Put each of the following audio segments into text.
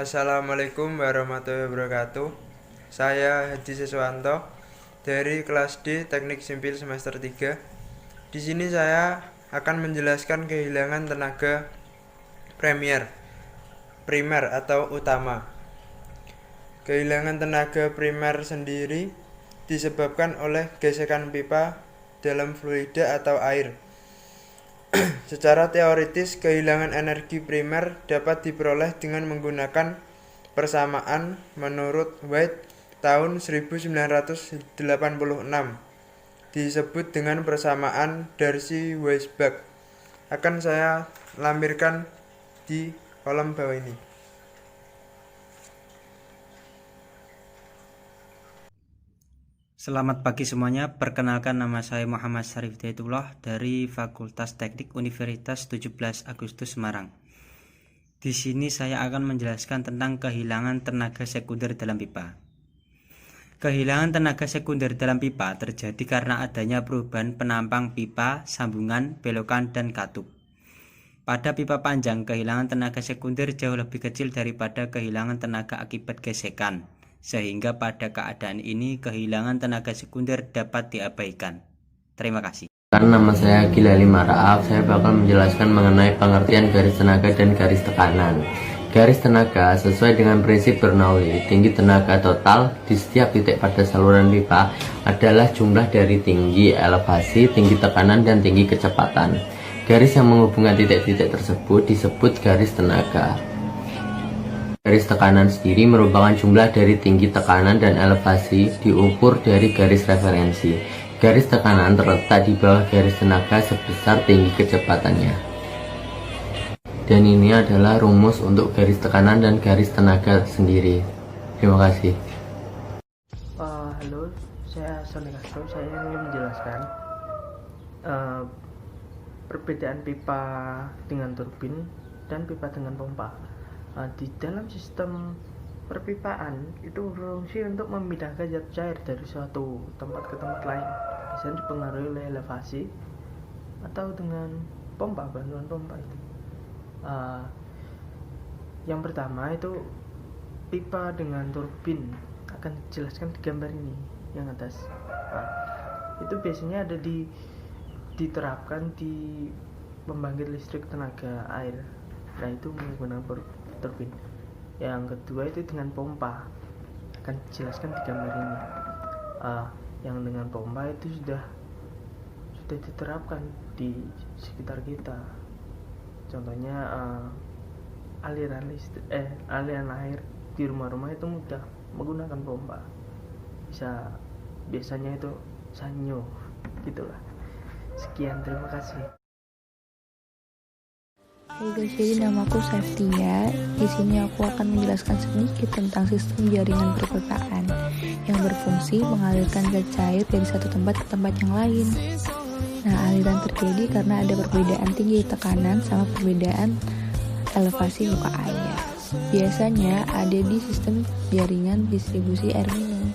Assalamualaikum warahmatullahi wabarakatuh. Saya Hadi Siswanto dari kelas D Teknik Simpil semester 3. Di sini saya akan menjelaskan kehilangan tenaga primer atau utama. Kehilangan tenaga primer sendiri disebabkan oleh gesekan pipa dalam fluida atau air. Secara teoritis, kehilangan energi primer dapat diperoleh dengan menggunakan persamaan menurut White tahun 1986, disebut dengan persamaan Darcy-Weisbach. Akan saya lampirkan di kolom bawah ini. Selamat pagi semuanya, perkenalkan nama saya Muhammad Syarif Hidayatullah dari Fakultas Teknik Universitas 17 Agustus Semarang. Di sini saya akan menjelaskan tentang kehilangan tenaga sekunder dalam pipa. Kehilangan tenaga sekunder dalam pipa terjadi karena adanya perubahan penampang pipa, sambungan, belokan, dan katup. Pada pipa panjang, kehilangan tenaga sekunder jauh lebih kecil daripada kehilangan tenaga akibat gesekan, sehingga pada keadaan ini kehilangan tenaga sekunder dapat diabaikan. Terima kasih. Nama saya Gilali Maraaf, saya bakal menjelaskan mengenai pengertian garis tenaga dan garis tekanan. Garis tenaga sesuai dengan prinsip Bernoulli, tinggi tenaga total di setiap titik pada saluran pipa adalah jumlah dari tinggi elevasi, tinggi tekanan, dan tinggi kecepatan. Garis yang menghubungkan titik-titik tersebut disebut garis tenaga. Garis tekanan sendiri merupakan jumlah dari tinggi tekanan dan elevasi diukur dari garis referensi. Garis tekanan terletak di bawah garis tenaga sebesar tinggi kecepatannya. Dan ini adalah rumus untuk garis tekanan dan garis tenaga sendiri. Terima kasih. Halo, saya Sony Castro. Saya ingin menjelaskan perbedaan pipa dengan turbin dan pipa dengan pompa. Di dalam sistem perpipaan itu berfungsi untuk memindahkan zat cair dari suatu tempat ke tempat lain, bisa dipengaruhi oleh elevasi atau dengan bantuan pompa itu. Yang pertama itu pipa dengan turbin, akan dijelaskan di gambar ini yang atas. Itu biasanya ada diterapkan di pembangkit listrik tenaga air. Nah, itu menggunakan turbin. Yang kedua itu dengan pompa, akan dijelaskan di gambar ini. Yang dengan pompa itu sudah diterapkan di sekitar kita. Contohnya aliran air di rumah-rumah itu mudah menggunakan pompa. Biasanya itu sanyo, gitulah. Sekian, terima kasih. Hai guys, jadi namaku Saftia. Di sini aku akan menjelaskan sedikit tentang sistem jaringan perpipaan yang berfungsi mengalirkan zat cair dari satu tempat ke tempat yang lain. Nah, aliran terjadi karena ada perbedaan tinggi tekanan sama perbedaan elevasi muka air. Biasanya ada di sistem jaringan distribusi air minum.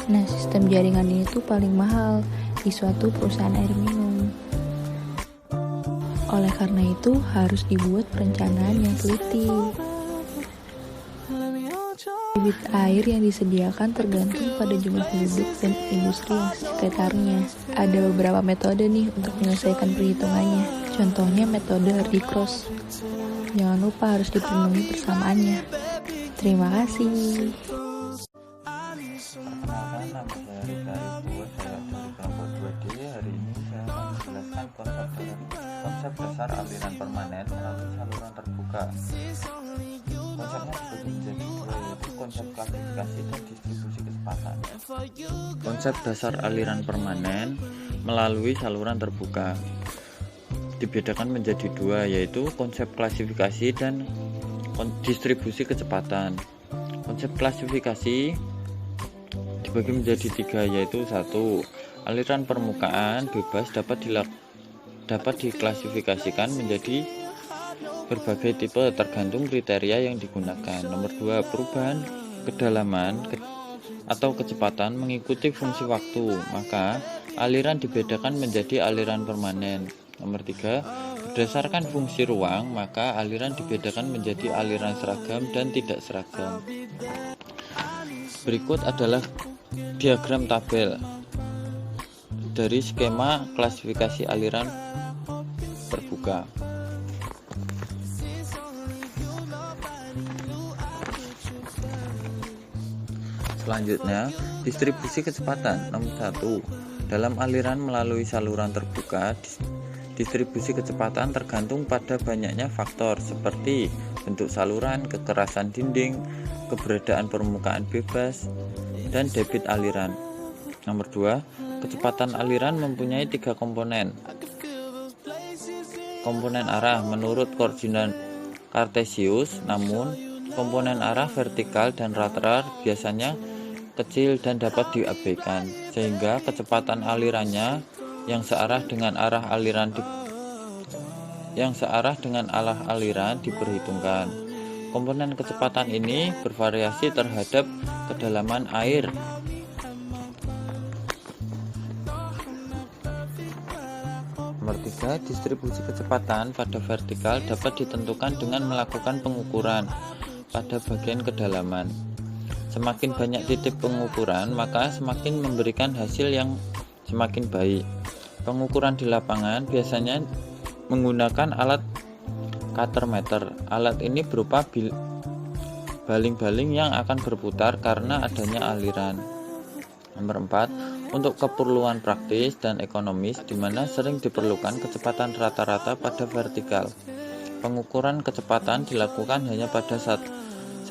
Nah, sistem jaringan ini tuh paling mahal di suatu perusahaan air minum. Oleh karena itu harus dibuat perencanaan yang teliti. Debit air yang disediakan tergantung pada jumlah penduduk dan industri yang sekitarnya. Ada beberapa metode nih untuk menyelesaikan perhitungannya. Contohnya metode Hardy-Cross. Jangan lupa harus dipenuhi persamaannya. Terima kasih. Perkenalkan, nama saya Rita Ibu, saya dari kelompok 2D. Hari ini saya akan menjelaskan konsep dasar aliran permanen melalui saluran terbuka. Konsepnya dibagi menjadi dua, yaitu konsep klasifikasi dan distribusi kecepatan. Konsep dasar aliran permanen melalui saluran terbuka dibedakan menjadi dua, yaitu konsep klasifikasi dan distribusi kecepatan. Konsep klasifikasi dibagi menjadi tiga, yaitu satu, aliran permukaan bebas dapat diklasifikasikan menjadi berbagai tipe tergantung kriteria yang digunakan. Nomor 2, perubahan kedalaman atau kecepatan mengikuti fungsi waktu, maka aliran dibedakan menjadi aliran permanen. Nomor 3, Berdasarkan fungsi ruang, maka aliran dibedakan menjadi aliran seragam dan tidak seragam. Berikut adalah diagram tabel dari skema klasifikasi aliran terbuka. Selanjutnya, distribusi kecepatan nomor 1. Dalam aliran melalui saluran terbuka, distribusi kecepatan tergantung pada banyaknya faktor seperti bentuk saluran, kekerasan dinding, keberadaan permukaan bebas, dan debit aliran. Nomor 2, kecepatan aliran mempunyai 3 komponen. Komponen arah menurut koordinat kartesius, namun komponen arah vertikal dan lateral biasanya kecil dan dapat diabaikan, sehingga kecepatan alirannya yang searah dengan arah aliran diperhitungkan. Komponen kecepatan ini bervariasi terhadap kedalaman air. Nomor 3, distribusi kecepatan pada vertikal dapat ditentukan dengan melakukan pengukuran pada bagian kedalaman. Semakin banyak titik pengukuran, maka semakin memberikan hasil yang semakin baik. Pengukuran di lapangan biasanya menggunakan alat cutter meter. Alat ini berupa baling-baling yang akan berputar karena adanya aliran. Nomor 4, untuk keperluan praktis dan ekonomis di mana sering diperlukan kecepatan rata-rata pada vertikal. Pengukuran kecepatan dilakukan hanya pada satu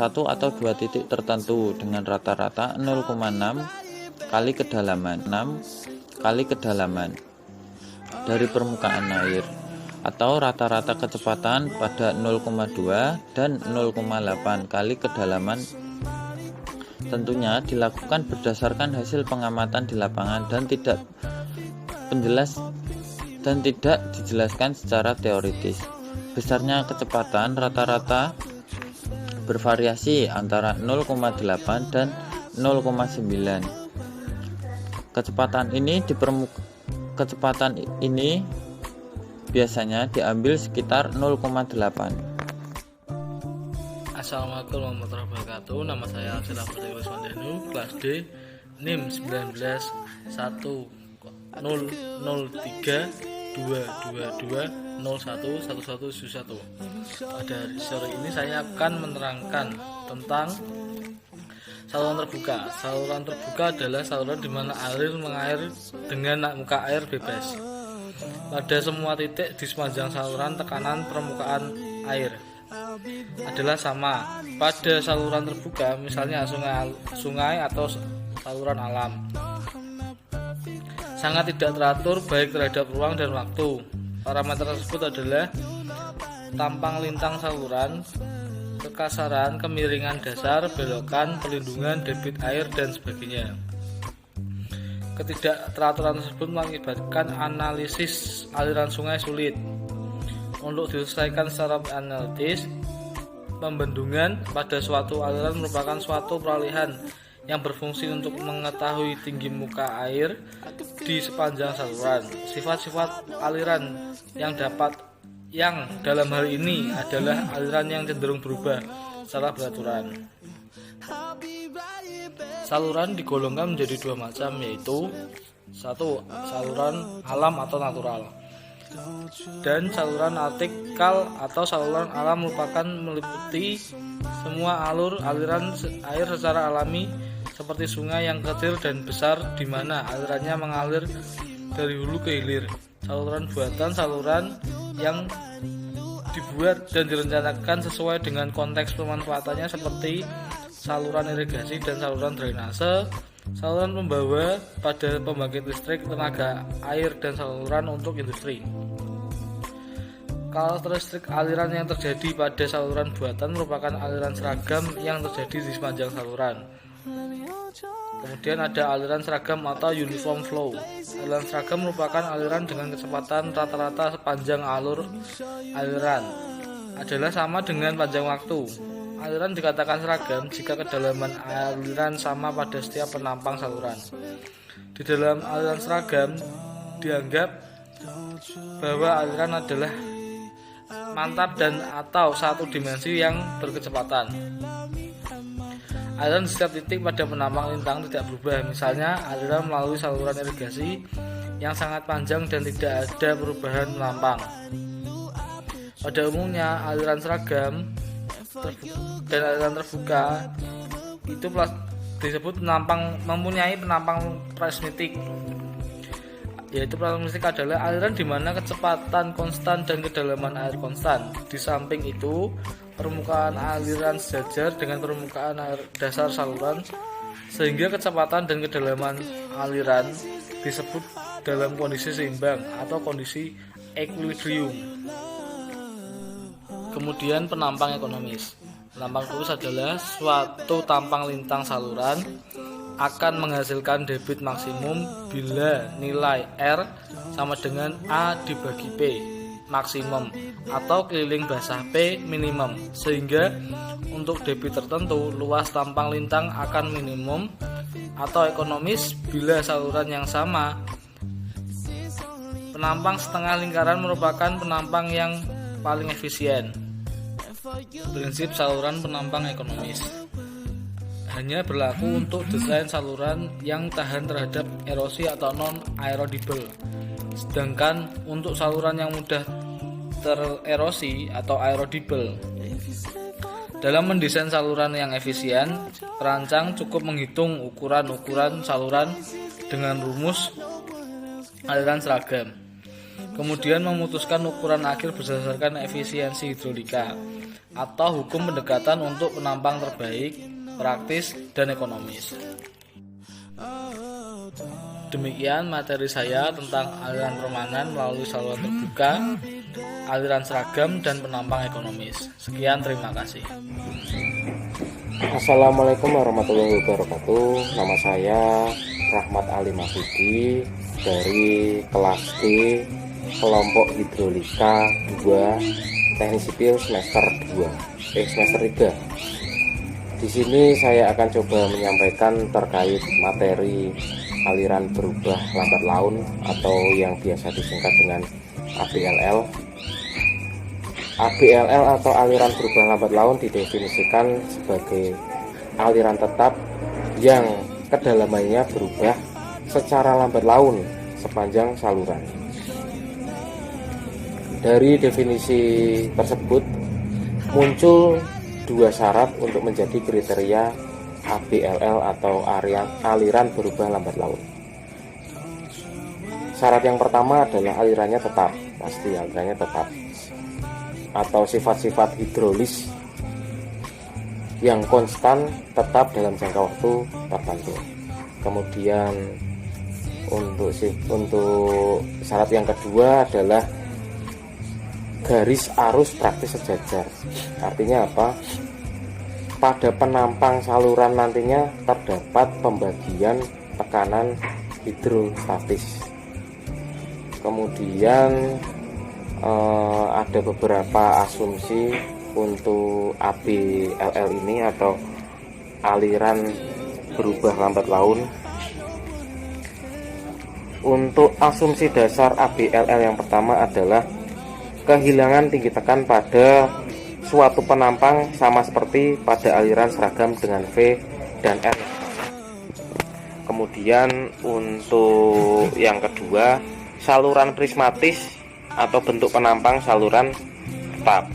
atau dua titik tertentu dengan rata-rata 0,6 kali kedalaman dari permukaan air, atau rata-rata kecepatan pada 0,2 dan 0,8 kali kedalaman. Tentunya dilakukan berdasarkan hasil pengamatan di lapangan dan tidak dijelaskan secara teoritis. Besarnya kecepatan rata-rata bervariasi antara 0,8 dan 0,9. Kecepatan ini biasanya diambil sekitar 0,8. Assalamualaikum warahmatullahi wabarakatuh. Nama saya Abdullah Fadil Wiswandanu, kelas D, NIM 19100322211171. Pada sore ini saya akan menerangkan tentang saluran terbuka. Saluran terbuka adalah saluran di mana air mengalir dengan muka air bebas. Pada semua titik di sepanjang saluran, tekanan permukaan air adalah sama. Pada saluran terbuka, misalnya sungai atau saluran alam, sangat tidak teratur baik terhadap ruang dan waktu. Parameter tersebut adalah tampang lintang saluran, kekasaran, kemiringan dasar, belokan, perlindungan, debit air, dan sebagainya. Ketidakteraturan tersebut mengakibatkan analisis aliran sungai sulit. Untuk diselesaikan secara analitis, pembendungan pada suatu aliran merupakan suatu peralihan yang berfungsi untuk mengetahui tinggi muka air di sepanjang saluran. Sifat-sifat aliran yang dalam hal ini adalah aliran yang cenderung berubah secara beraturan. Saluran digolongkan menjadi dua macam, yaitu 1. Saluran alam atau natural, dan saluran artikal atau saluran alam merupakan meliputi semua aliran air secara alami seperti sungai yang kecil dan besar di mana alirannya mengalir dari hulu ke hilir. Saluran buatan, saluran yang dibuat dan direncanakan sesuai dengan konteks pemanfaatannya seperti saluran irigasi dan saluran drainase, saluran pembawa pada pembangkit listrik tenaga air, dan saluran untuk industri. Karakteristik aliran yang terjadi pada saluran buatan merupakan aliran seragam yang terjadi di sepanjang saluran. Kemudian ada aliran seragam atau uniform flow. Aliran seragam merupakan aliran dengan kecepatan rata-rata sepanjang alur aliran adalah sama dengan panjang waktu. Aliran dikatakan seragam jika kedalaman aliran sama pada setiap penampang saluran. Di dalam aliran seragam dianggap bahwa aliran adalah mantap dan atau satu dimensi yang berkecepatan. Aliran di setiap titik pada penampang lintang tidak berubah. Misalnya aliran melalui saluran irigasi yang sangat panjang dan tidak ada perubahan penampang. Pada umumnya aliran seragam dan aliran terbuka itu disebut mempunyai penampang prismatik. Yaitu prismatik adalah aliran di mana kecepatan konstan dan kedalaman air konstan. Di samping itu, permukaan aliran sejajar dengan permukaan air dasar saluran sehingga kecepatan dan kedalaman aliran disebut dalam kondisi seimbang atau kondisi equilibrium. Kemudian penampang ekonomis. Penampang ekonomis adalah suatu tampang lintang saluran akan menghasilkan debit maksimum bila nilai R sama dengan A dibagi P maksimum atau keliling basah P minimum, sehingga untuk debit tertentu luas tampang lintang akan minimum atau ekonomis bila saluran yang sama. Penampang setengah lingkaran merupakan penampang yang paling efisien. Prinsip saluran penampang ekonomis hanya berlaku untuk desain saluran yang tahan terhadap erosi atau non-aerodibel. Sedangkan untuk saluran yang mudah tererosi atau aerodibel. Dalam mendesain saluran yang efisien, perancang cukup menghitung ukuran-ukuran saluran dengan rumus aliran seragam. Kemudian memutuskan ukuran akhir berdasarkan efisiensi hidrolika atau hukum pendekatan untuk penampang terbaik, praktis, dan ekonomis. Demikian materi saya tentang aliran permanen melalui saluran terbuka, aliran seragam, dan penampang ekonomis. Sekian, terima kasih. Assalamualaikum warahmatullahi wabarakatuh. Nama saya Rahmat Ali Mahfudi dari kelas D kelompok hidrolika 2 teknik sipil semester 3. Di sini saya akan coba menyampaikan terkait materi aliran berubah lambat laun atau yang biasa disingkat dengan ABLL. ABLL atau aliran berubah lambat laun didefinisikan sebagai aliran tetap yang kedalamannya berubah secara lambat laun sepanjang saluran. Dari definisi tersebut muncul dua syarat untuk menjadi kriteria ABLL atau aliran berubah lambat laun. Syarat yang pertama adalah alirannya tetap, pasti alirannya tetap, atau sifat-sifat hidrolis yang konstan tetap dalam jangka waktu tertentu. Kemudian untuk syarat yang kedua adalah garis arus praktis sejajar. Artinya apa? Pada penampang saluran nantinya terdapat pembagian tekanan hidrostatis. Kemudian ada beberapa asumsi untuk ABLL ini atau aliran berubah lambat laun. Untuk asumsi dasar ABLL yang pertama adalah kehilangan tinggi tekan pada suatu penampang sama seperti pada aliran seragam dengan V dan R. Kemudian untuk yang kedua, saluran prismatis atau bentuk penampang saluran tetap.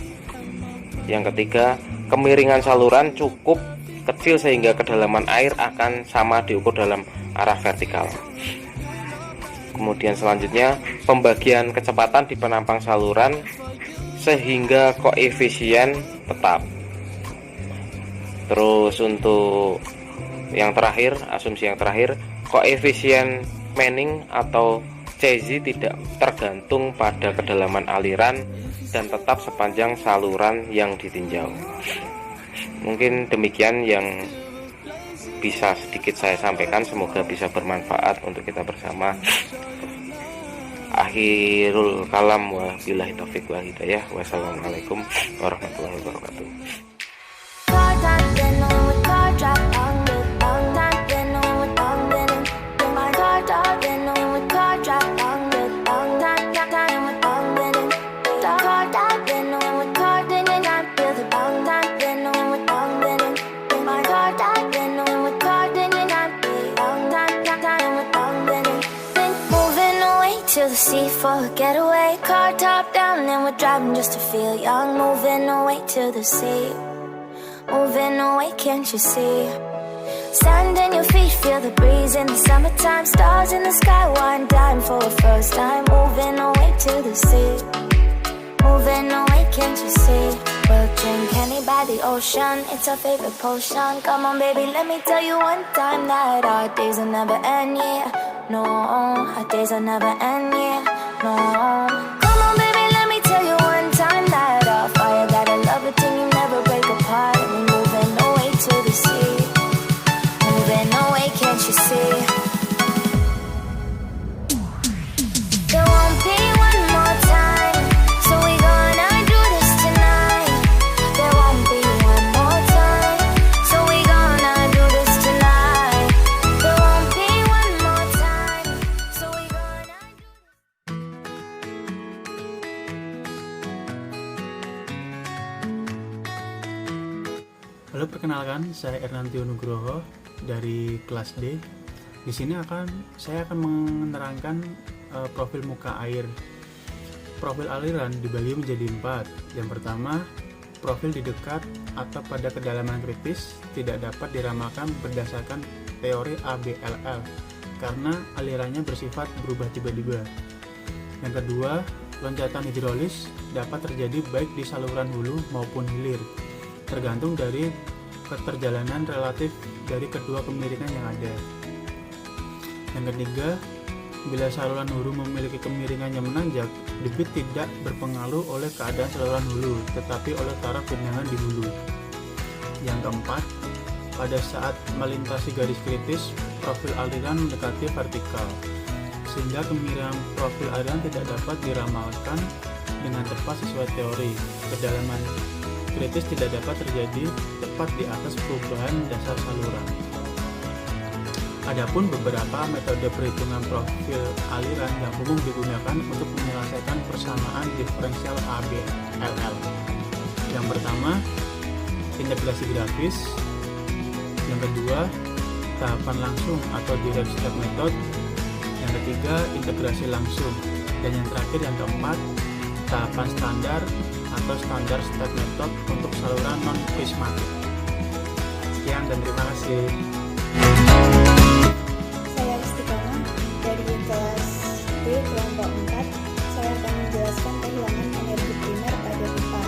Yang ketiga, kemiringan saluran cukup kecil sehingga kedalaman air akan sama diukur dalam arah vertikal. Kemudian selanjutnya, pembagian kecepatan di penampang saluran sehingga koefisien tetap. Terus untuk yang terakhir, asumsi yang terakhir, koefisien Manning atau CZ tidak tergantung pada kedalaman aliran dan tetap sepanjang saluran yang ditinjau. Mungkin demikian yang bisa sedikit saya sampaikan, semoga bisa bermanfaat untuk kita bersama. Akhirul kalam wa billahi taufiq wal hidayah. Wassalamualaikum warahmatullahi wabarakatuh. to the sea for a getaway. Car top down and we're driving just to feel young. Moving away to the sea, moving away, can't you see? Sand in your feet, feel the breeze in the summertime. Stars in the sky, one dime for a first time. Moving away to the sea, moving away, can't you see? We'll drink honey by the ocean, it's our favorite potion. Come on baby, let me tell you one time that our days will never end, yeah. No, our days will never end, yeah. No. Come on baby, let me tell you one time that our fire got a love it till you never break apart. And we're moving away to the sea, moving away, can't you see? There won't be one more time, so we gonna do this tonight. There won't be one more time, so we gonna do this tonight. There won't be one more time, so we gonna do this. Halo, perkenalkan, saya Ernantio Nugroho dari kelas D. Di sini saya akan menerangkan profil muka air. Profil aliran dibagi menjadi 4. Yang pertama, profil di dekat atau pada kedalaman kritis tidak dapat diramalkan berdasarkan teori ABLL karena alirannya bersifat berubah tiba-tiba. Yang kedua, loncatan hidrolis dapat terjadi baik di saluran hulu maupun hilir, tergantung dari keterjalanan relatif dari kedua kemiringan yang ada. Yang ketiga, bila saluran hulu memiliki kemiringan yang menanjak, debit tidak berpengaruh oleh keadaan saluran hulu, tetapi oleh taraf genangan di hulu. Yang keempat, pada saat melintasi garis kritis, profil aliran mendekati vertikal, sehingga kemiringan profil aliran tidak dapat diramalkan dengan tepat sesuai teori. Kedalaman kritis tidak dapat terjadi tepat di atas perubahan dasar saluran. Adapun beberapa metode perhitungan profil aliran yang umum digunakan untuk menyelesaikan persamaan diferensial ABLL. Yang pertama, integrasi grafis. Yang kedua, tahapan langsung atau direct step method. Yang ketiga, integrasi langsung. Dan yang terakhir, yang keempat, tahapan standar atau standar step method untuk saluran non-prismatik. Sekian dan terima kasih. Saya Istiqomah dari kelas D kelompok 4. Saya akan menjelaskan kehilangan energi primer pada pipa.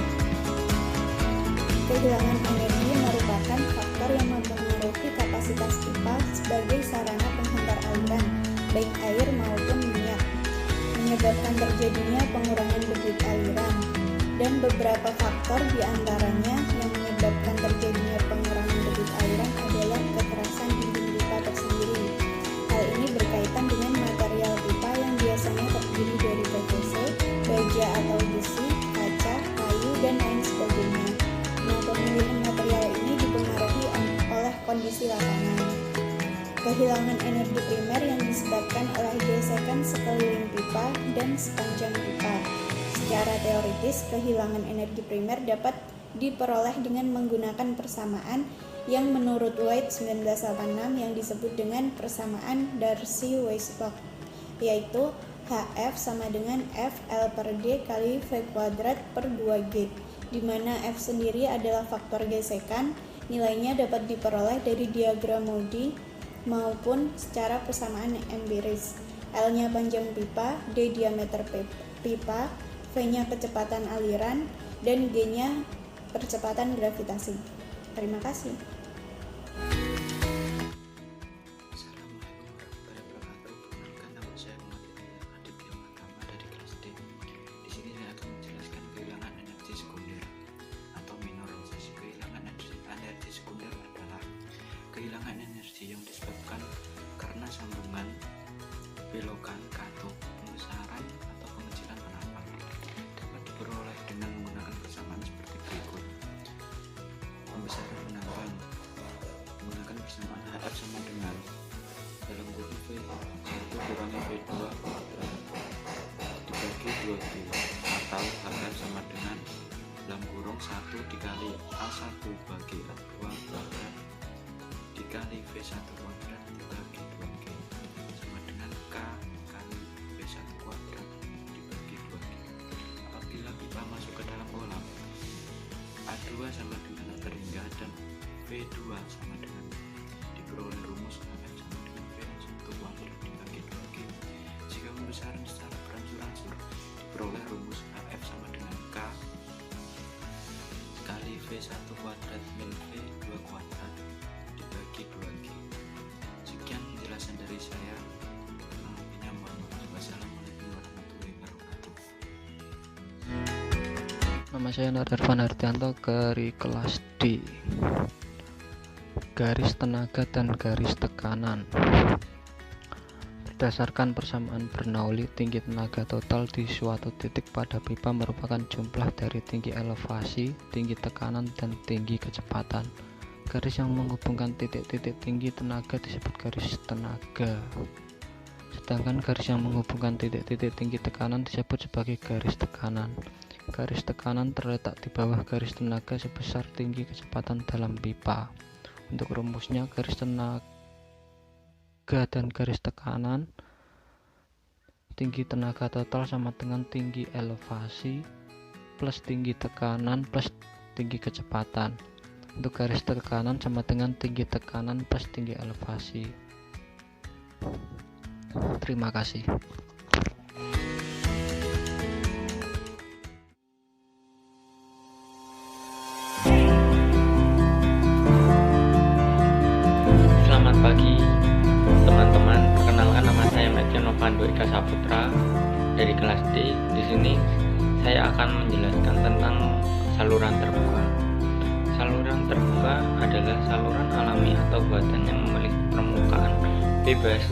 Kehilangan energi merupakan faktor yang mempengaruhi kapasitas pipa sebagai sarana penghantar aliran, baik air maupun minyak, menyebabkan terjadinya pengurangan debit aliran. Dan beberapa faktor diantaranya yang menyebabkan terjadinya pengurangan debit aliran adalah kekerasan dinding pipa tersendiri. Hal ini berkaitan dengan material pipa yang biasanya terdiri dari PVC, baja atau besi, kaca, kayu, dan lain sebagainya. Nah, pemilihan material ini dipengaruhi oleh kondisi lapangan. Kehilangan energi primer yang disebabkan oleh gesekan sekeliling pipa dan sepanjang pipa. Secara teoritis, kehilangan energi primer dapat diperoleh dengan menggunakan persamaan yang menurut White 1986 yang disebut dengan persamaan Darcy-Weisbach, yaitu HF sama dengan F L per D kali V kuadrat per 2G, di mana F sendiri adalah faktor gesekan. Nilainya dapat diperoleh dari diagram Moody maupun secara persamaan empiris. L-nya panjang pipa, D diameter pipa, V-nya kecepatan aliran, dan G-nya percepatan gravitasi. Terima kasih. Assalamualaikum warahmatullahi wabarakatuh. Perkenalkan, nama saya Muhammad Aditya Pratama dari kelas D. Di sini saya akan menjelaskan kehilangan energi sekunder atau mineralisasi. Kehilangan energi sekunder adalah kehilangan energi yang disebabkan karena sambungan belokan katup, pembesaran atau pengecilan penapak. Dapat diperoleh dengan menggunakan persamaan seperti berikut. Pembesaran penampang menggunakan persamaan HF sama dengan dalam kurung V1 kurangi V2 dibagi 2G, atau HF sama dengan dalam kurung 1 dikali A1 bagi A2 kuadrat dikali V1 kuadrat dibagi 2G sama dengan K kali V1 kuadrat pembesaran secara berangsur-angsur diperoleh rumus F sama dengan K kali V1 kuadrat min V2 kuadrat dibagi 2G. Sekian penjelasan dari saya. Wassalamualaikum warahmatullahi wabarakatuh. Nama saya Nardarvan Hardianto dari kelas D. Garis tenaga dan garis tekanan. Berdasarkan persamaan Bernoulli, tinggi tenaga total di suatu titik pada pipa merupakan jumlah dari tinggi elevasi, tinggi tekanan, dan tinggi kecepatan. Garis yang menghubungkan titik-titik tinggi tenaga disebut garis tenaga. Sedangkan garis yang menghubungkan titik-titik tinggi tekanan disebut sebagai garis tekanan. Garis tekanan terletak di bawah garis tenaga sebesar tinggi kecepatan dalam pipa. Untuk rumusnya, garis tenaga dan garis tekanan, tinggi tenaga total sama dengan tinggi elevasi plus tinggi tekanan plus tinggi kecepatan. Untuk garis tekanan sama dengan tinggi tekanan plus tinggi elevasi. Terima kasih. Selamat pagi teman-teman, perkenalkan nama saya Matthew Novando Eka Saputra dari kelas D. Di sini saya akan menjelaskan tentang saluran terbuka. Saluran terbuka adalah saluran alami atau buatan yang memiliki permukaan bebas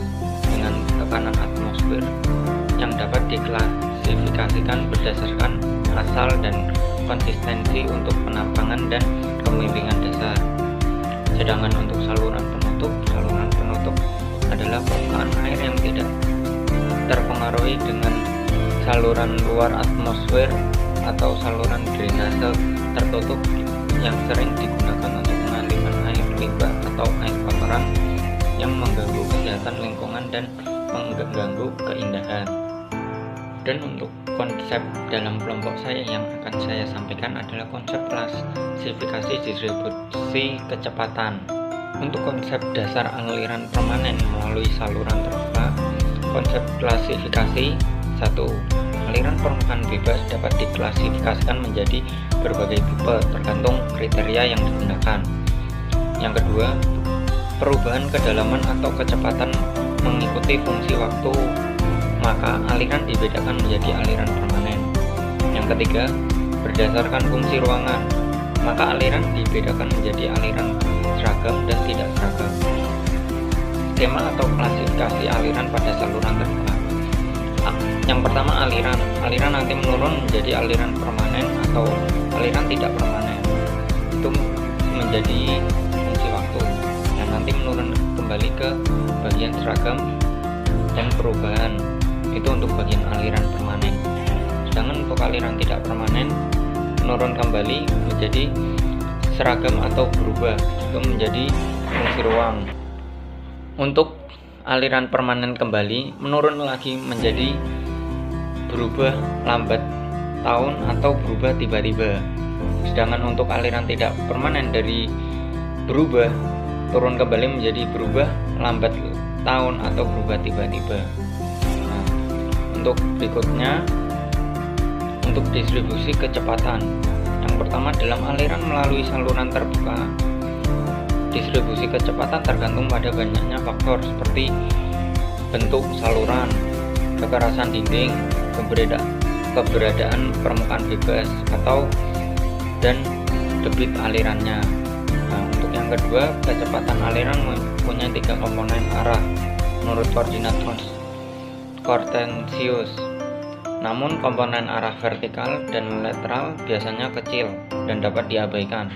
dengan tekanan atmosfer yang dapat diklasifikasikan berdasarkan asal dan konsistensi untuk penampangan dan pembimbingan dasar. Sedangkan untuk saluran penutup adalah permukaan air yang tidak terpengaruhi dengan saluran luar atmosfer atau saluran drainase tertutup yang sering digunakan untuk pengalihan air limbah atau air kotoran yang mengganggu kesehatan lingkungan dan mengganggu keindahan. Dan untuk konsep dalam kelompok saya yang akan saya sampaikan adalah konsep klasifikasi distribusi kecepatan. Untuk konsep dasar aliran permanen melalui saluran terbuka, konsep klasifikasi 1. Aliran permukaan bebas dapat diklasifikasikan menjadi berbagai tipe tergantung kriteria yang digunakan. Yang kedua, perubahan kedalaman atau kecepatan mengikuti fungsi waktu, maka aliran dibedakan menjadi aliran permanen. Yang ketiga, berdasarkan fungsi ruangan, maka aliran dibedakan menjadi aliran seragam dan tidak seragam. Skema atau klasifikasi aliran pada saluran terbuka. Yang pertama, aliran nanti menurun menjadi aliran permanen atau aliran tidak permanen. Itu menjadi fungsi waktu, dan nanti menurun kembali ke bagian seragam dan perubahan. Itu untuk bagian aliran permanen. Sedangkan untuk aliran tidak permanen menurun kembali menjadi seragam atau berubah, itu menjadi fungsi ruang. Untuk aliran permanen kembali menurun lagi menjadi berubah lambat tahun atau berubah tiba-tiba. Sedangkan untuk aliran tidak permanen dari berubah turun kembali menjadi berubah lambat tahun atau berubah tiba-tiba. Nah, untuk berikutnya, untuk distribusi kecepatan. Yang pertama, dalam aliran melalui saluran terbuka, distribusi kecepatan tergantung pada banyaknya faktor seperti bentuk saluran, kekerasan dinding, keberadaan permukaan bebas dan debit alirannya. Nah, untuk yang kedua, kecepatan aliran mempunyai 3 komponen arah menurut koordinat Cartesius. Namun komponen arah vertikal dan lateral biasanya kecil dan dapat diabaikan,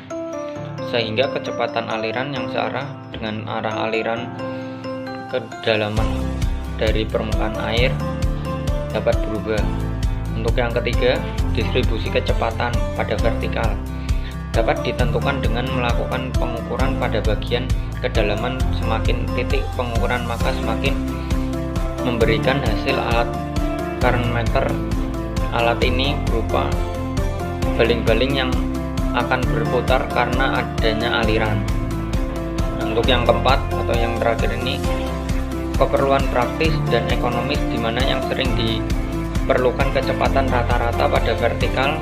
sehingga kecepatan aliran yang searah dengan arah aliran kedalaman dari permukaan air dapat berubah. Untuk yang ketiga, distribusi kecepatan pada vertikal dapat ditentukan dengan melakukan pengukuran pada bagian kedalaman. Semakin titik pengukuran maka semakin memberikan hasil alat Kernmeter. Alat ini berupa baling-baling yang akan berputar karena adanya aliran. Nah, untuk yang keempat atau yang terakhir ini, keperluan praktis dan ekonomis di mana yang sering diperlukan kecepatan rata-rata pada vertikal.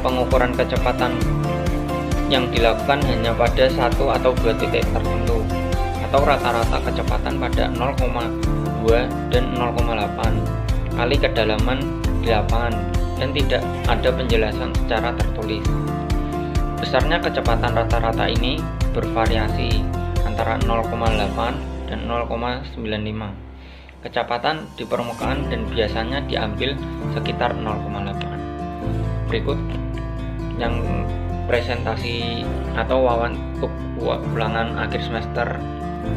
Pengukuran kecepatan yang dilakukan hanya pada satu atau dua titik tertentu, atau rata-rata kecepatan pada 0,2 dan 0,8 kali kedalaman di lapangan, dan tidak ada penjelasan secara tertulis. Besarnya kecepatan rata-rata ini bervariasi antara 0,8 dan 0,95 kecepatan di permukaan, dan biasanya diambil sekitar 0,8. Berikut yang presentasi atau ulangan akhir semester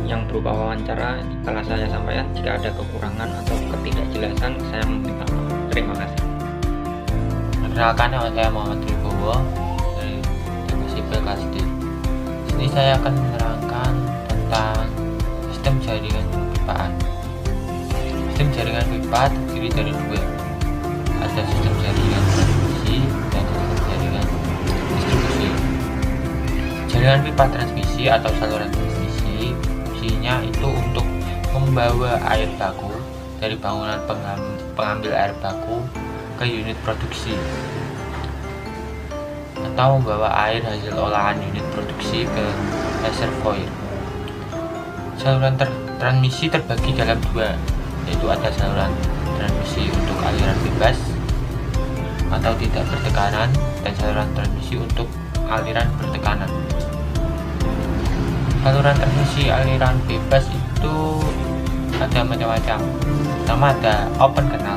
yang berupa wawancara telah saya sampaikan. Jika ada kekurangan atau ketidakjelasan, saya meminta maaf. Terima kasih. Perkenalkan, nama saya Muhammad Ribowo dari Teknik Sipil kelas D. Sini saya akan menerangkan tentang sistem jaringan perpipaan. Sistem jaringan pipa terdiri dari dua. Ada sistem jaringan transmisi dan sistem jaringan distribusi. Jaringan pipa transmisi atau saluran transmisi fungsinya itu untuk membawa air baku dari bangunan pengambil air baku ke unit produksi, atau membawa air hasil olahan unit produksi ke reservoir. Saluran transmisi terbagi dalam dua, yaitu ada saluran transmisi untuk aliran bebas atau tidak bertekanan, dan saluran transmisi untuk aliran bertekanan. Saluran transmisi aliran bebas itu ada macam-macam. Pertama ada open canal,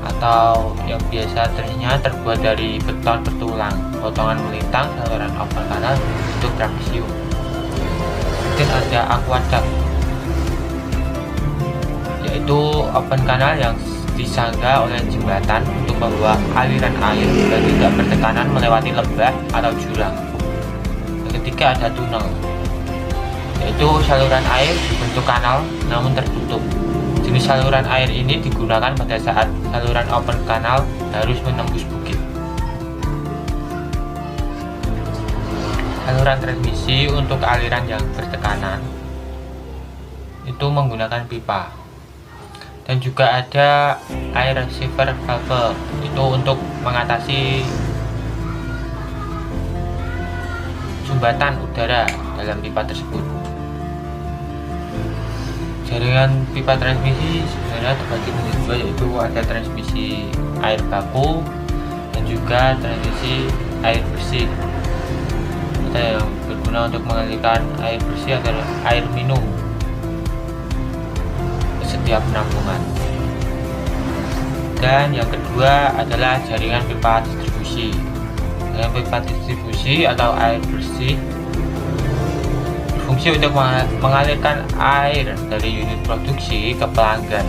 atau yang biasanya terbuat dari beton bertulang, potongan melintang. Saluran open canal itu trapesium. Kemudian ada aqueduct, yaitu open canal yang disangga oleh jembatan untuk membawa aliran air dan tidak bertekanan melewati lembah atau jurang. Yang ketiga ada tunnel, yaitu saluran air berbentuk kanal namun tertutup. Jenis saluran air ini digunakan pada saat saluran open canal harus menembus bukit. Saluran transmisi untuk aliran yang bertekanan itu menggunakan pipa. Dan juga ada air receiver valve, itu untuk mengatasi sumbatan udara dalam pipa tersebut. Jaringan pipa transmisi sebenarnya terbagi menjadi dua, yaitu ada transmisi air baku dan juga transmisi air bersih. Ada yang berguna untuk mengalirkan air bersih adalah air minum setiap penampungan. Dan yang kedua adalah jaringan pipa distribusi. Jaringan pipa distribusi atau air bersih berfungsi untuk mengalirkan air dari unit produksi ke pelanggan.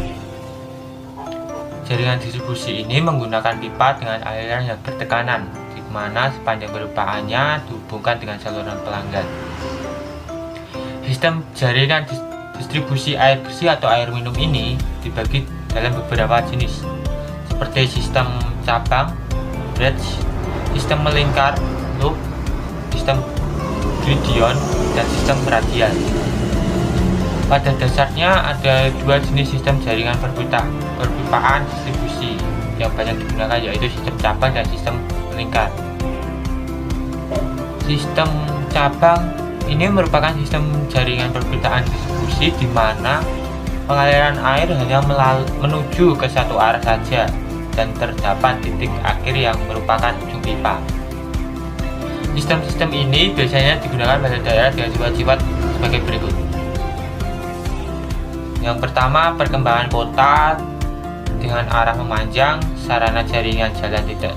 Jaringan distribusi ini menggunakan pipa dengan aliran yang bertekanan, di mana sepanjang perpipaannya dihubungkan dengan saluran pelanggan. Sistem jaringan distribusi air bersih atau air minum ini dibagi dalam beberapa jenis, seperti sistem cabang, bridge, sistem melingkar, loop, sistem gradient, dan sistem radial. Pada dasarnya ada dua jenis sistem jaringan perpipaan distribusi yang banyak digunakan, yaitu sistem cabang dan sistem melingkar. Sistem cabang ini merupakan sistem jaringan perpipaan distribusi di mana pengaliran air hanya menuju ke satu arah saja dan terdapat titik akhir yang merupakan ujung pipa. Sistem-sistem ini biasanya digunakan pada daerah dengan sifat-sifat sebagai berikut. Yang pertama, perkembangan kota dengan arah memanjang, sarana jaringan jalan tidak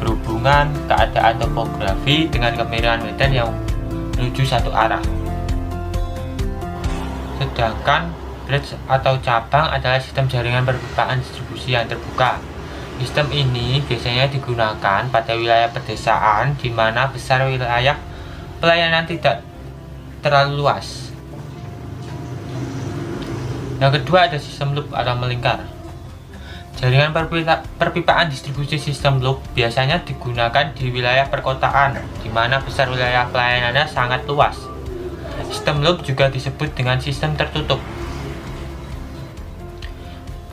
berhubungan, keadaan topografi dengan kemiringan medan yang menuju satu arah. Sedangkan bridge atau cabang adalah sistem jaringan perpipaan distribusi yang terbuka. Sistem ini biasanya digunakan pada wilayah pedesaan di mana besar wilayah pelayanan tidak terlalu luas. Yang kedua ada sistem loop atau melingkar. Jaringan perpipaan distribusi sistem loop biasanya digunakan di wilayah perkotaan di mana besar wilayah pelayanannya sangat luas. Sistem loop juga disebut dengan sistem tertutup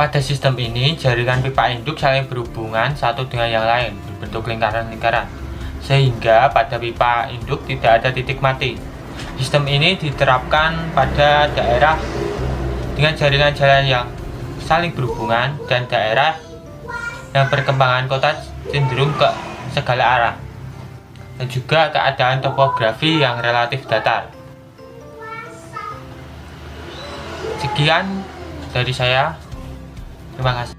Pada sistem ini, jaringan pipa induk saling berhubungan satu dengan yang lain berbentuk lingkaran-lingkaran, sehingga pada pipa induk tidak ada titik mati. Sistem ini diterapkan pada daerah dengan jaringan jalan yang saling berhubungan dan daerah yang perkembangan kota cenderung ke segala arah, dan juga keadaan topografi yang relatif datar. Sekian dari saya. Terima kasih.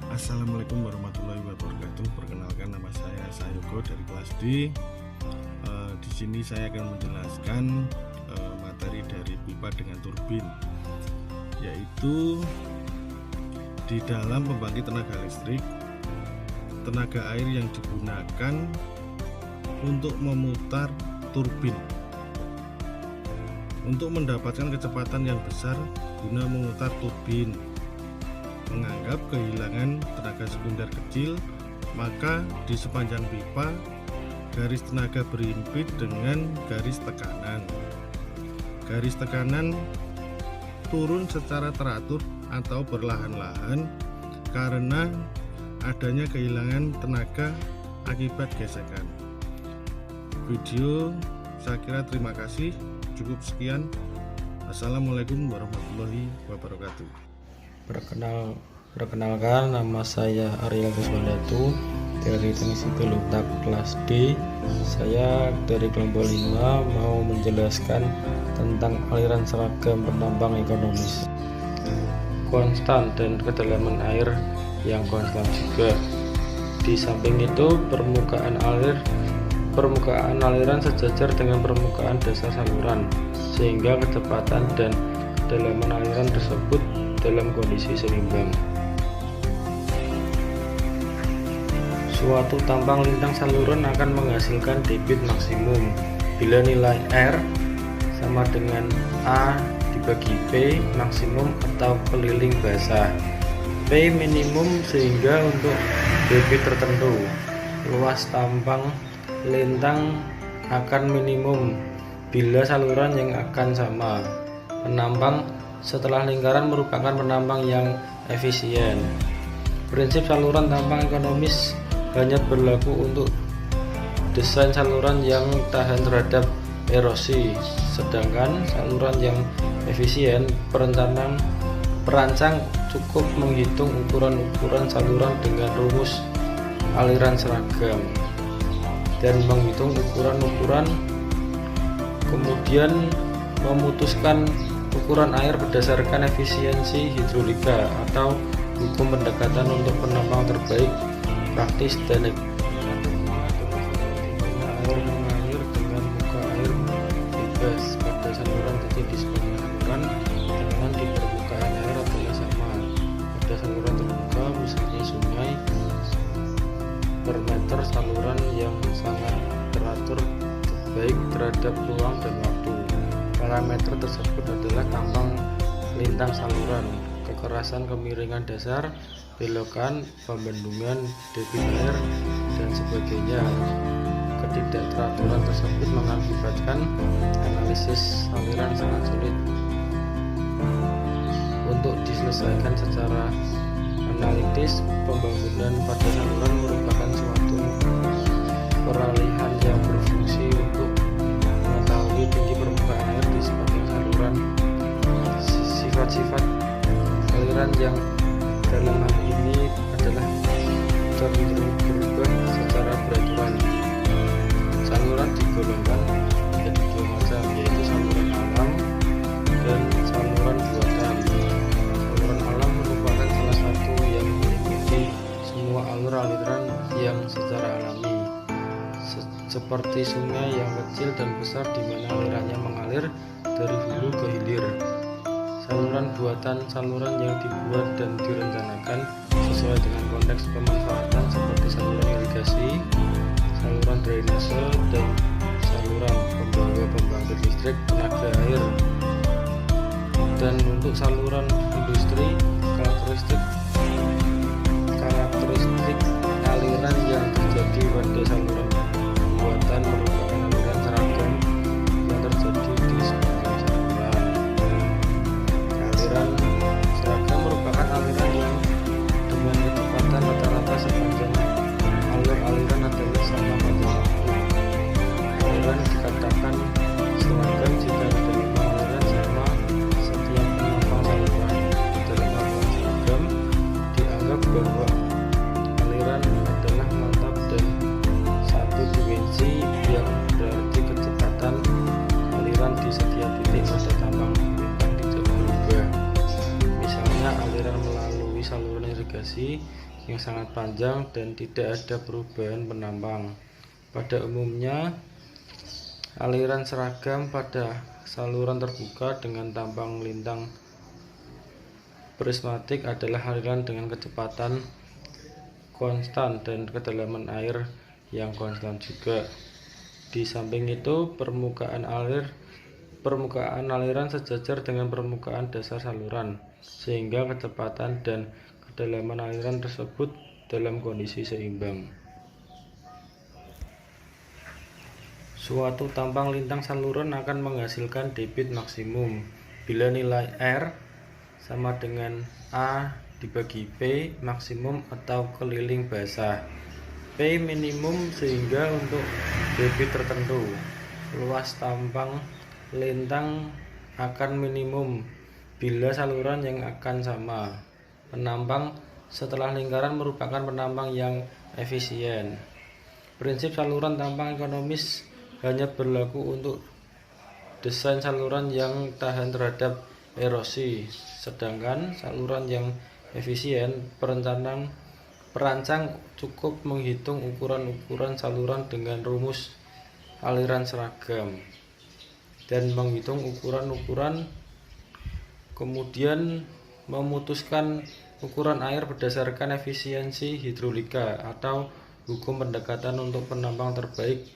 Assalamualaikum warahmatullahi wabarakatuh. Perkenalkan, nama saya Sayoko dari kelas D. Di sini saya akan menjelaskan materi dari pipa dengan turbin, yaitu di dalam pembangkit tenaga listrik, tenaga air yang digunakan untuk memutar turbin untuk mendapatkan kecepatan yang besar guna memutar turbin. Menganggap kehilangan tenaga sekunder kecil, maka di sepanjang pipa garis tenaga berhimpit dengan garis tekanan. Garis tekanan turun secara teratur atau perlahan-lahan karena adanya kehilangan tenaga akibat gesekan. Video saya kira terima kasih, cukup sekian. Assalamualaikum warahmatullahi wabarakatuh. Perkenalkan, nama saya Ariel Kuswandatu dari Teknik Sipil Utak kelas D. Saya dari kelompok 5 mau menjelaskan tentang aliran seragam penambang ekonomis konstan dan kedalaman air yang konstan juga. Di samping itu, permukaan aliran sejajar dengan permukaan dasar saluran, sehingga kecepatan dan kedalaman aliran tersebut dalam kondisi seimbang. Suatu tampang lintang saluran akan menghasilkan debit maksimum bila nilai R sama dengan A dibagi P maksimum atau keliling basah, P minimum, sehingga untuk debit tertentu luas tampang lintang akan minimum bila saluran yang akan sama. Penambang setelah lingkaran merupakan penambang yang efisien. Prinsip saluran tampang ekonomis hanya berlaku untuk desain saluran yang tahan terhadap erosi, sedangkan saluran yang efisien perancang cukup menghitung ukuran-ukuran saluran dengan rumus aliran seragam dan menghitung ukuran-ukuran, kemudian memutuskan ukuran air berdasarkan efisiensi hidrolika atau hukum pendekatan untuk penambang terbaik praktis dan air mengalir dengan muka air bebas pada saluran titik di sepanjang saluran. Tekanan di permukaan air adalah sama pada saluran terbuka, misalnya sungai, per meter saluran yang sangat teratur baik terhadap ruang dan waktu. Parameter tersebut adalah tampang lintang saluran, kekerasan kemiringan dasar, belokan, pembendungan, debit air, dan sebagainya. Ketidakteraturan tersebut mengakibatkan analisis aliran sangat sulit untuk diselesaikan secara analitis. Pembangunan pada saluran merupakan suatu peralihan yang berfungsi untuk mengetahui tinggi permukaan air di sepanjang saluran. Sifat-sifat aliran yang dalam hal ini adalah cenderung berubah secara beraturan. Saluran digolongkan menjadi dua macam, yaitu saluran alam dan saluran buatan. Saluran alam merupakan salah satu yang mengikuti semua aliran yang secara alami, seperti sungai yang kecil dan besar di mana alirannya mengalir dari hulu ke hilir. Saluran buatan, saluran yang dibuat dan direncanakan sesuai dengan konteks pemanfaatan seperti saluran irigasi, saluran drainase, dan saluran pembawa pembangkit listrik tenaga air. Dan untuk saluran industri, karakteristik aliran yang terjadi pada saluran buatan merupakan aliran seragam yang terjadi di sepanjang saluran. Aliran seragam merupakan aliran yang bahwa aliran adalah mata dan satu dimensi yang berarti kecepatan aliran di setiap titik pada tambang lintang tidak berubah. Misalnya aliran melalui saluran irigasi yang sangat panjang dan tidak ada perubahan penambang. Pada umumnya, aliran seragam pada saluran terbuka dengan tambang lintang prismatik adalah aliran dengan kecepatan konstan dan kedalaman air yang konstan juga. Di samping itu, permukaan aliran sejajar dengan permukaan dasar saluran, sehingga kecepatan dan kedalaman aliran tersebut dalam kondisi seimbang. Suatu tambang lintang saluran akan menghasilkan debit maksimum bila nilai R sama dengan A dibagi P maksimum atau keliling basah, P minimum, sehingga untuk debit tertentu luas tambang lintang akan minimum bila saluran yang akan sama. Penambang setelah lingkaran merupakan penambang yang efisien. Prinsip saluran tambang ekonomis hanya berlaku untuk desain saluran yang tahan terhadap erosi, sedangkan saluran yang efisien perancang cukup menghitung ukuran-ukuran saluran dengan rumus aliran seragam dan menghitung ukuran-ukuran, kemudian memutuskan ukuran air berdasarkan efisiensi hidrolika atau hukum pendekatan untuk penambang terbaik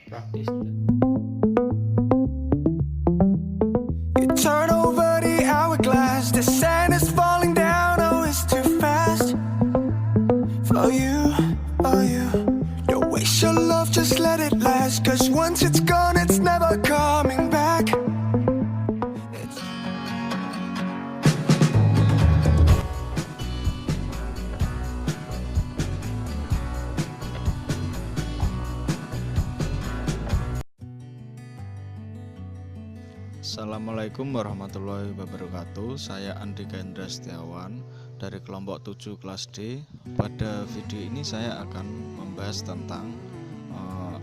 praktis. Turn over the hourglass, the sand is falling down, oh it's too fast for you, oh you. Don't waste your love, just let it last, cause once it's gone, it's never coming back. Assalamualaikum warahmatullahi wabarakatuh. Saya Andika Indra Setiawan dari kelompok 7 kelas D. Pada video ini saya akan membahas tentang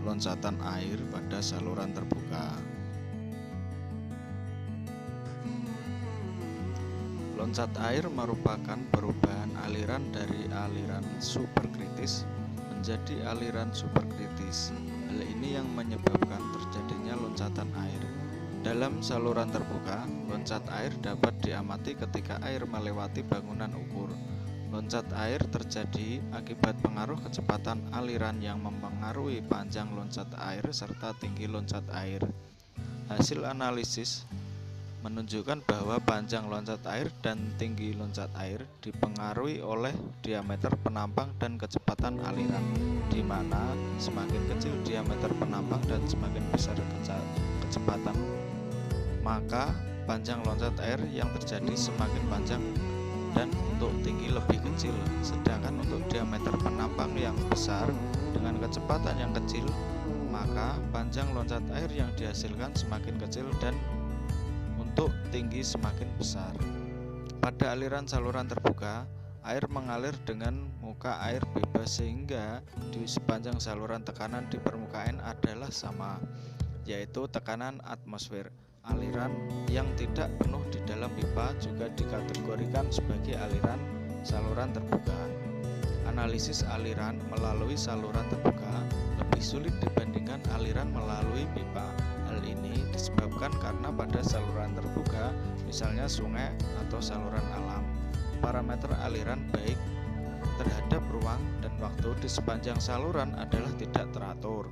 loncatan air pada saluran terbuka. Loncat air merupakan perubahan aliran dari aliran superkritis menjadi aliran superkritis. Hal ini yang menyebabkan terjadinya loncatan air. Dalam saluran terbuka, loncat air dapat diamati ketika air melewati bangunan ukur. Loncat air terjadi akibat pengaruh kecepatan aliran yang mempengaruhi panjang loncat air serta tinggi loncat air. Hasil analisis menunjukkan bahwa panjang loncat air dan tinggi loncat air dipengaruhi oleh diameter penampang dan kecepatan aliran, di mana semakin kecil diameter penampang dan semakin besar kecepatan, maka panjang loncat air yang terjadi semakin panjang dan untuk tinggi lebih kecil. Sedangkan untuk diameter penampang yang besar dengan kecepatan yang kecil, maka panjang loncat air yang dihasilkan semakin kecil dan untuk tinggi semakin besar. Pada aliran saluran terbuka, air mengalir dengan muka air bebas sehingga di sepanjang saluran tekanan di permukaan adalah sama, yaitu tekanan atmosfer. Aliran yang tidak penuh di dalam pipa juga dikategorikan sebagai aliran saluran terbuka. Analisis aliran melalui saluran terbuka lebih sulit dibandingkan aliran melalui pipa. Hal ini disebabkan karena pada saluran terbuka, misalnya sungai atau saluran alam, parameter aliran baik terhadap ruang dan waktu di sepanjang saluran adalah tidak teratur.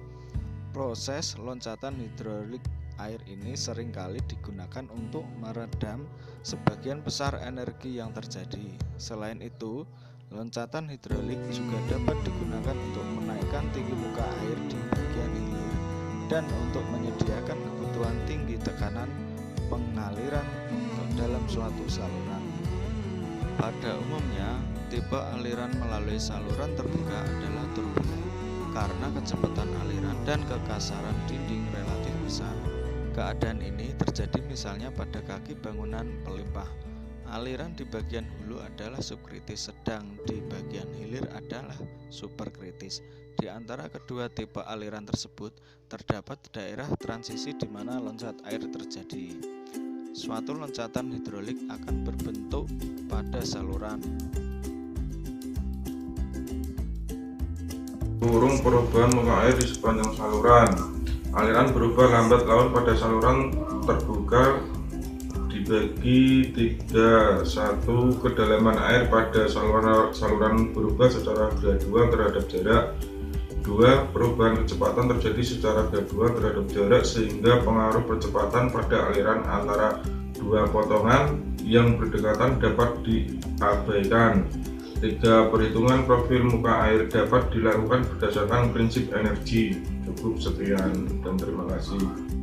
Proses loncatan hidrolik air ini seringkali digunakan untuk meredam sebagian besar energi yang terjadi. Selain itu, loncatan hidrolik juga dapat digunakan untuk menaikkan tinggi muka air di bagian hilir dan untuk menyediakan kebutuhan tinggi tekanan pengaliran ke dalam suatu saluran. Pada umumnya, tipe aliran melalui saluran terbuka adalah turbulen karena kecepatan aliran dan kekasaran dinding relatif besar. Keadaan ini terjadi misalnya pada kaki bangunan pelimpah Aliran di bagian hulu adalah subkritis, sedang di bagian hilir adalah superkritis. Di antara kedua tipe aliran tersebut terdapat daerah transisi di mana loncat air terjadi. Suatu loncatan hidrolik akan berbentuk pada saluran. Burung perubahan muka air di sepanjang saluran. Aliran berubah lambat laun pada saluran terbuka dibagi 3. 1. Kedalaman air pada saluran berubah secara gradual terhadap jarak. 2. Perubahan kecepatan terjadi secara gradual terhadap jarak sehingga pengaruh percepatan pada aliran antara dua potongan yang berdekatan dapat diabaikan. 3. Perhitungan profil muka air dapat dilakukan berdasarkan prinsip energi. Cukup sekian dan terima kasih.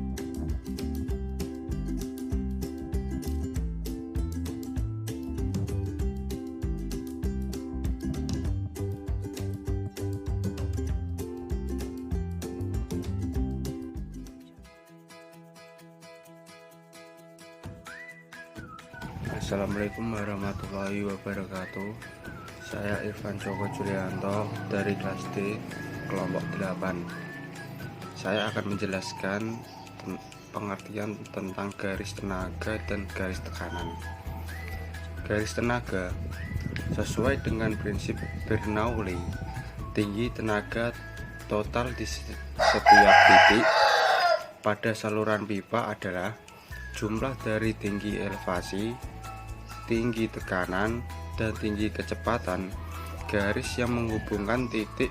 Assalamualaikum warahmatullahi wabarakatuh. Saya Irfan Joko Julianto dari kelas D kelompok 8. Saya akan menjelaskan pengertian tentang garis tenaga dan garis tekanan. Garis tenaga sesuai dengan prinsip Bernoulli, tinggi tenaga total di setiap titik pada saluran pipa adalah jumlah dari tinggi elevasi, tinggi tekanan, dan tinggi kecepatan. Garis yang menghubungkan titik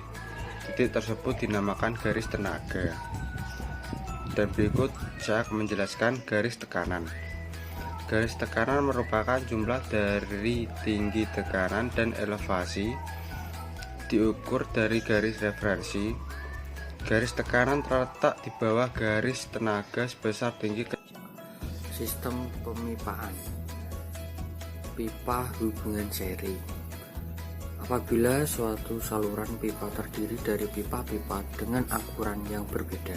tersebut dinamakan garis tenaga. Dan berikut saya akan menjelaskan garis tekanan. Garis tekanan merupakan jumlah dari tinggi tekanan dan elevasi diukur dari garis referensi. Garis tekanan terletak di bawah garis tenaga sebesar tinggi sistem pemipaan pipa hubungan seri. Apabila suatu saluran pipa terdiri dari pipa-pipa dengan ukuran yang berbeda,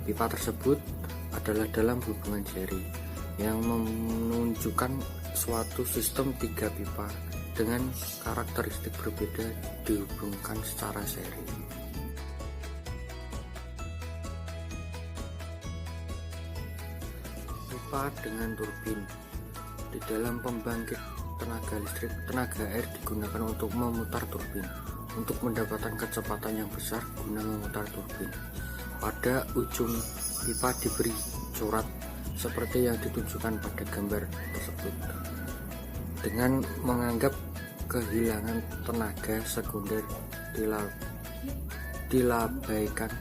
pipa tersebut adalah dalam hubungan seri yang menunjukkan suatu sistem 3 pipa dengan karakteristik berbeda dihubungkan secara seri. Pipa dengan turbin. Di dalam pembangkit tenaga listrik, tenaga air digunakan untuk memutar turbin untuk mendapatkan kecepatan yang besar guna memutar turbin. Pada ujung pipa diberi corak seperti yang ditunjukkan pada gambar tersebut. Dengan menganggap kehilangan tenaga sekunder dilabaikan,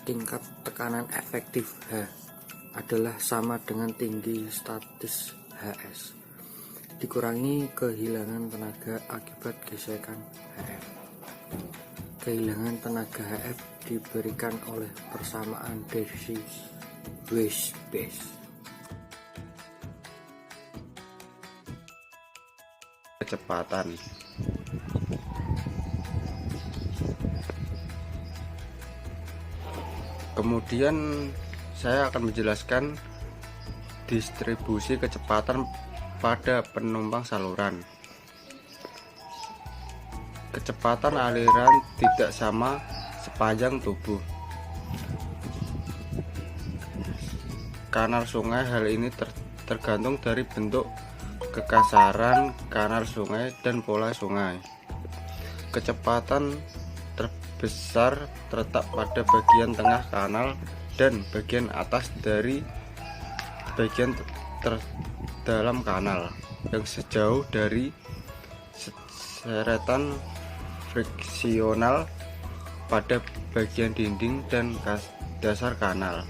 tingkat tekanan efektif H adalah sama dengan tinggi statis HS dikurangi kehilangan tenaga akibat gesekan HF. Kehilangan tenaga HF diberikan oleh persamaan dari Weiss base. Kecepatan. Kemudian saya akan menjelaskan distribusi kecepatan pada penumpang saluran. Kecepatan aliran tidak sama sepanjang tubuh kanal sungai. Hal ini tergantung dari bentuk kekasaran kanal sungai dan pola sungai. Kecepatan terbesar terletak pada bagian tengah kanal dan bagian atas dari bagian dalam kanal yang sejauh dari seretan friksional pada bagian dinding dan dasar kanal.